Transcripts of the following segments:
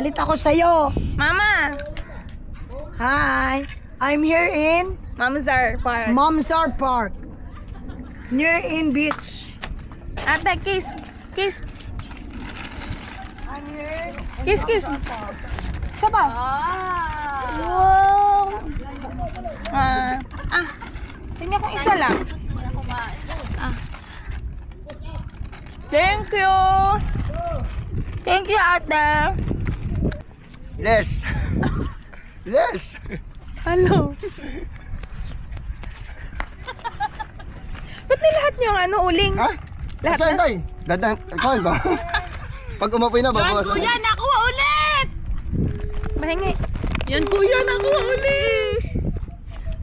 Galit ako sa'yo. Mama! Hi. I'm here in Mamzar Park. Mamzar Park. Near in beach. Ate, kiss. Kiss. I'm here. Kiss, kiss. Isa pa. Wow. Tingnan kong isa lang. Thank you. Thank you, ate. Yes. Yes. Hello. Ba't nilahat niyo ang uling? Ha? Lahat Saan na? tayo? Dadang, ikaw ba? Pag umapoy na, babawasan. Yan, kuya, nakuha ulit! Mahingi. Yan, kuya, nakuha ulit!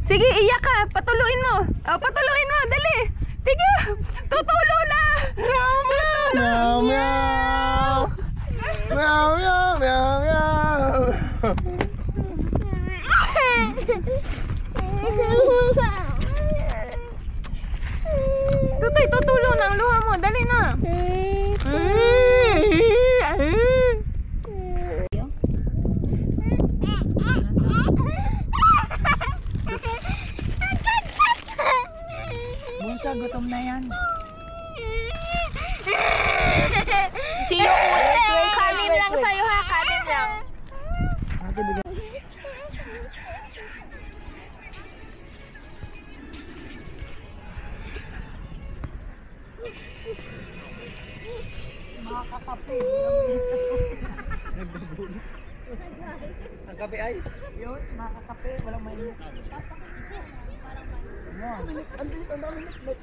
Sige, iyak ka. Patuluin mo. Oh, patuluin mo. Dali. Tingnan. Tutulo na. Meow, meow. Meow, meow, meow, meow. Tutoy, tutulo na ang luha mo. Dali na. Bunsa, gutom na yan. Chiyo ulit. Kanin lang sa'yo ha. Kanin lang. Makakape. Ang kape ay? Yun, makakape. Walang mainit. Ang dami nitbot.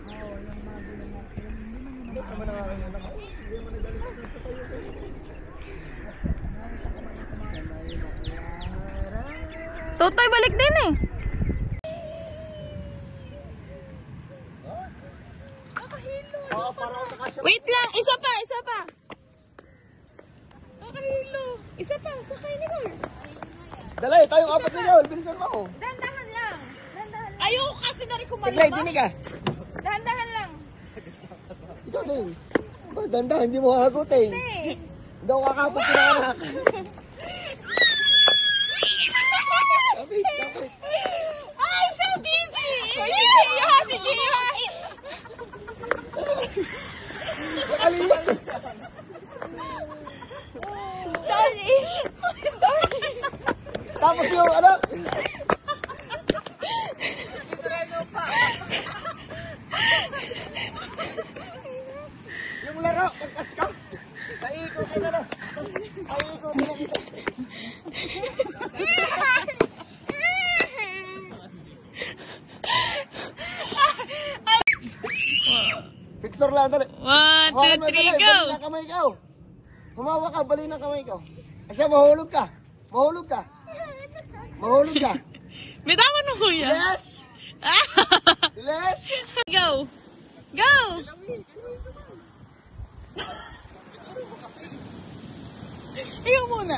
Oo, yung mga gulo natin. Hindi naman nakakalaman. Hindi naman nagalit sa tayo. Tutoy, balik din eh. Oo, parang nakasya. Wait lang. Isa pa, isa pa. Nakahilo. Isa pa, sakay ni Gol. Dalay, tayong apat na yun. Bilisan mo ako. Dahan-dahan lang. Dahan-dahan lang. Ayoko kasi na rin Tiglay, dinig ah. Dahan-dahan lang. Ikaw din. Ba, danda, hindi mo hagutin. Hey. Hindi ako kakapot pinakanak. Kapit, kapit. Ay, so dizzy. Gio ha, si Gio ha. Nakalimutan. Sorry. Sorry. Tapos yung ano? Yung laro, pagkas ka. Paikot ka na na. Paikot ka na kita. Picture lang, dali. 1, 2, 3, go. Bali na kamay ka. Humawa ka, bali na kamay ka. Asya, mahulog ka. Mahulog ka. Mahulog ka. Bitawan mo, kuya. Yes! Yes! Go. Go. Ikaw muna.